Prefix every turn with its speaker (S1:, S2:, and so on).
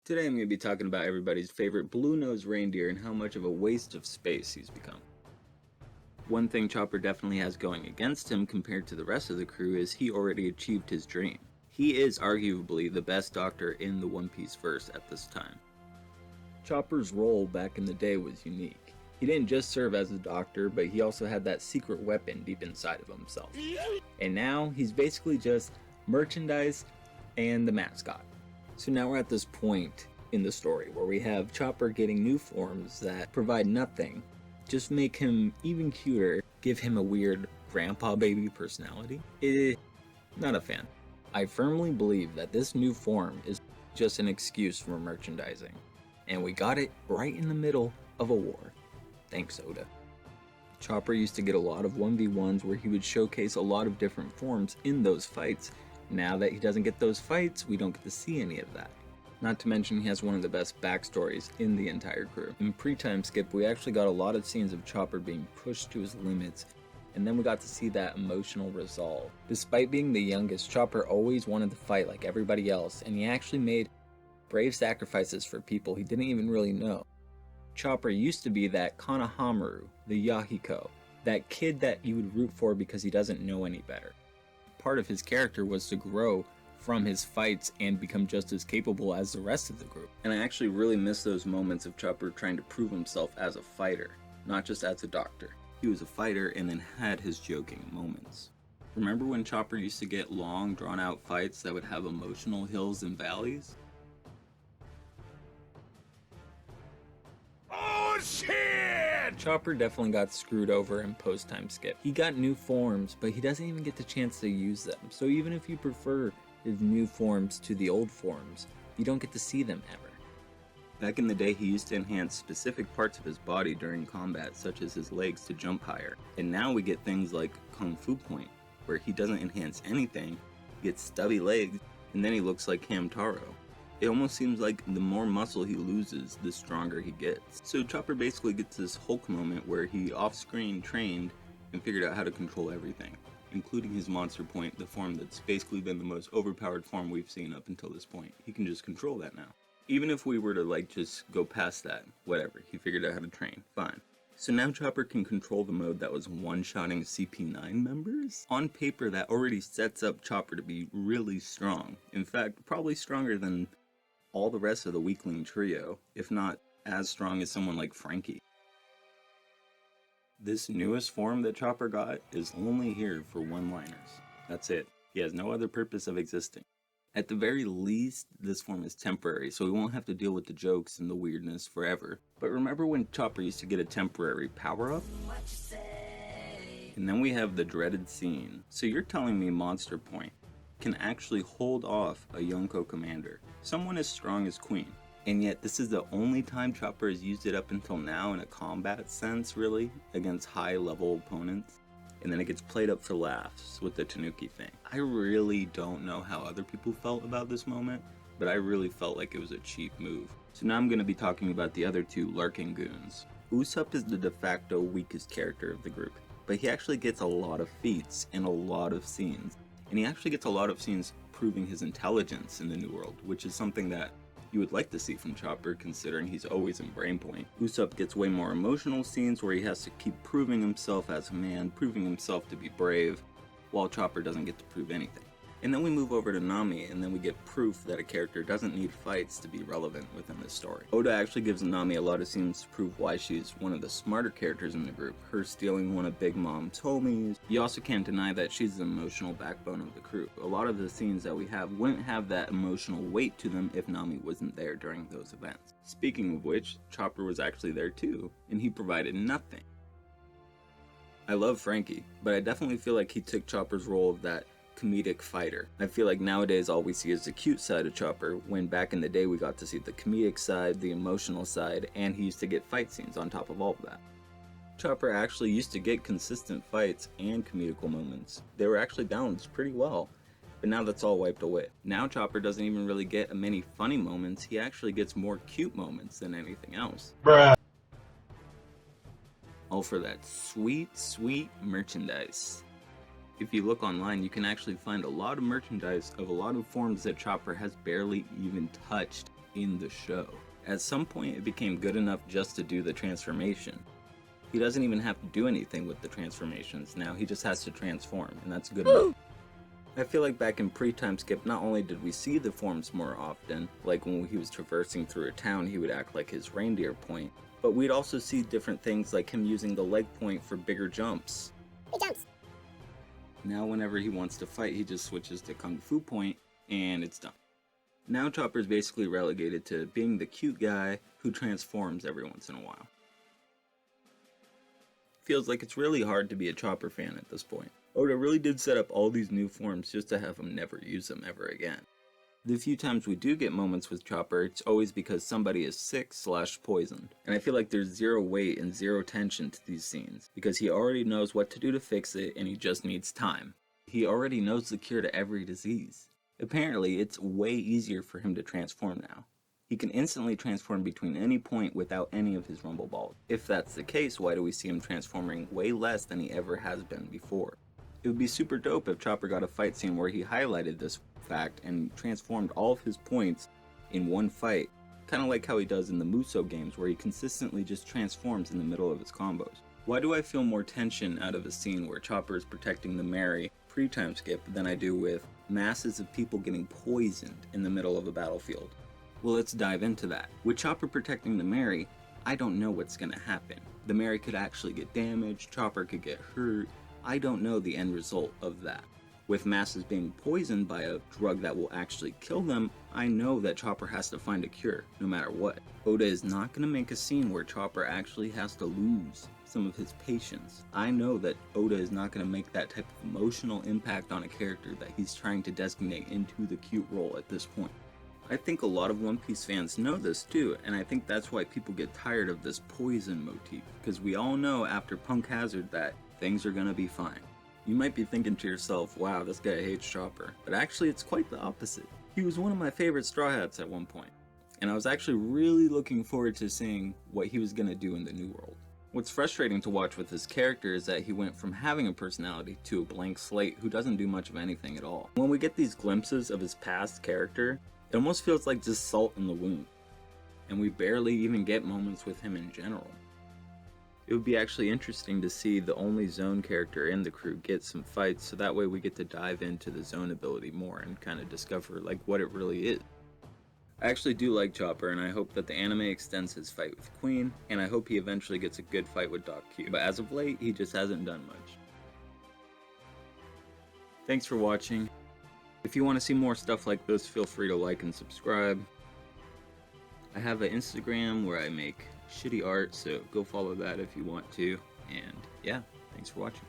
S1: Today I'm going to be talking about everybody's favorite blue-nosed reindeer and how much of a waste of space he's become. One thing Chopper definitely has going against him compared to the rest of the crew is he already achieved his dream. He is arguably the best doctor in the One Piece verse at this time. Chopper's role back in the day was unique. He didn't just serve as a doctor, but he also had that secret weapon deep inside of himself. And now he's basically just merchandise and the mascot. So now we're at this point in the story where we have Chopper getting new forms that provide nothing, just make him even cuter, give him a weird grandpa baby personality. Not a fan. I firmly believe that this new form is just an excuse for merchandising, and we got it right in the middle of a war. Thanks, Oda. Chopper used to get a lot of 1v1s where he would showcase a lot of different forms in those fights. Now that he doesn't get those fights, we don't get to see any of that. Not to mention he has one of the best backstories in the entire crew. In pre-time skip, we actually got a lot of scenes of Chopper being pushed to his limits, and then we got to see that emotional resolve. Despite being the youngest, Chopper always wanted to fight like everybody else, and he actually made brave sacrifices for people he didn't even really know. Chopper used to be that Konohamaru, the Yahiko, that kid that you would root for because he doesn't know any better. Part of his character was to grow from his fights and become just as capable as the rest of the group. And I actually really miss those moments of Chopper trying to prove himself as a fighter, not just as a doctor. He was a fighter and then had his joking moments. Remember when Chopper used to get long, drawn-out fights that would have emotional hills and valleys? Oh shit! Chopper definitely got screwed over in post-time skip. He got new forms, but he doesn't even get the chance to use them. So even if you prefer his new forms to the old forms, you don't get to see them ever. Back in the day, he used to enhance specific parts of his body during combat, such as his legs to jump higher. And now we get things like Kung Fu Point, where he doesn't enhance anything, he gets stubby legs, and then he looks like Hamtaro. It almost seems like the more muscle he loses, the stronger he gets. So Chopper basically gets this Hulk moment where he off-screen trained and figured out how to control everything, including his Monster Point, the form that's basically been the most overpowered form we've seen up until this point. He can just control that now. Even if we were to just go past that, whatever, he figured out how to train, fine. So now Chopper can control the mode that was one-shotting CP9 members? On paper, that already sets up Chopper to be really strong. In fact, probably stronger than all the rest of the weakling trio, if not as strong as someone like Frankie. This newest form that Chopper got is only here for one-liners. That's it. He has no other purpose of existing. At the very least, this form is temporary, so we won't have to deal with the jokes and the weirdness forever. But remember when Chopper used to get a temporary power-up? And then we have the dreaded scene. So you're telling me Monster Point can actually hold off a Yonko commander, someone as strong as Queen. And yet this is the only time Chopper has used it up until now in a combat sense, really, against high-level opponents. And then it gets played up for laughs with the Tanuki thing. I really don't know how other people felt about this moment, but I really felt like it was a cheap move. So now I'm going to be talking about the other two lurking goons. Usopp is the de facto weakest character of the group, but he actually gets a lot of feats and a lot of scenes. And he actually gets a lot of scenes proving his intelligence in the New World, which is something that you would like to see from Chopper, considering he's always in Brainpoint. Usopp gets way more emotional scenes where he has to keep proving himself as a man, proving himself to be brave, while Chopper doesn't get to prove anything. And then we move over to Nami, and then we get proof that a character doesn't need fights to be relevant within this story. Oda actually gives Nami a lot of scenes to prove why she's one of the smarter characters in the group, her stealing one of Big Mom's homies. You also can't deny that she's the emotional backbone of the crew. A lot of the scenes that we have wouldn't have that emotional weight to them if Nami wasn't there during those events. Speaking of which, Chopper was actually there too, and he provided nothing. I love Frankie, but I definitely feel like he took Chopper's role of that comedic fighter. I feel like nowadays all we see is the cute side of Chopper, when back in the day we got to see the comedic side, the emotional side, and he used to get fight scenes on top of all of that. Chopper actually used to get consistent fights and comedical moments. They were actually balanced pretty well, but now that's all wiped away. Now Chopper doesn't even really get many funny moments, he actually gets more cute moments than anything else. Bruh. All for that sweet, sweet merchandise. If you look online, you can actually find a lot of merchandise of a lot of forms that Chopper has barely even touched in the show. At some point, it became good enough just to do the transformation. He doesn't even have to do anything with the transformations now, he just has to transform, and that's good enough. I feel like back in pre-time skip, not only did we see the forms more often, like when he was traversing through a town he would act like his reindeer point, but we'd also see different things like him using the leg point for bigger jumps.
S2: Big jumps!
S1: Now whenever he wants to fight, he just switches to Kung Fu point, and it's done. Now Chopper's basically relegated to being the cute guy who transforms every once in a while. Feels like it's really hard to be a Chopper fan at this point. Oda really did set up all these new forms just to have him never use them ever again. The few times we do get moments with Chopper, it's always because somebody is sick/poisoned. And I feel like there's zero weight and zero tension to these scenes, because he already knows what to do to fix it and he just needs time. He already knows the cure to every disease. Apparently, it's way easier for him to transform now. He can instantly transform between any point without any of his rumble balls. If that's the case, why do we see him transforming way less than he ever has been before? It would be super dope if Chopper got a fight scene where he highlighted this fact and transformed all of his points in one fight, kind of like how he does in the Musou games where he consistently just transforms in the middle of his combos. Why do I feel more tension out of a scene where Chopper is protecting the Mary pre-time skip than I do with masses of people getting poisoned in the middle of a battlefield? Well, let's dive into that. With Chopper protecting the Mary, I don't know what's gonna happen. The Mary could actually get damaged, Chopper could get hurt. I don't know the end result of that. With masses being poisoned by a drug that will actually kill them, I know that Chopper has to find a cure, no matter what. Oda is not going to make a scene where Chopper actually has to lose some of his patience. I know that Oda is not going to make that type of emotional impact on a character that he's trying to designate into the cute role at this point. I think a lot of One Piece fans know this too, and I think that's why people get tired of this poison motif, because we all know after Punk Hazard that things are gonna be fine. You might be thinking to yourself, wow, this guy hates Chopper, but actually it's quite the opposite. He was one of my favorite Straw Hats at one point, and I was actually really looking forward to seeing what he was gonna do in the New World. What's frustrating to watch with his character is that he went from having a personality to a blank slate who doesn't do much of anything at all. When we get these glimpses of his past character, it almost feels like just salt in the wound, and we barely even get moments with him in general. It would be actually interesting to see the only Zone character in the crew get some fights, so that way we get to dive into the Zone ability more and kind of discover like what it really is. I actually do like Chopper, and I hope that the anime extends his fight with Queen, and I hope he eventually gets a good fight with Doc Q, but as of late, he just hasn't done much. Thanks for watching. If you want to see more stuff like this, feel free to like and subscribe. I have an Instagram where I make shitty art, so go follow that if you want to. And yeah, thanks for watching.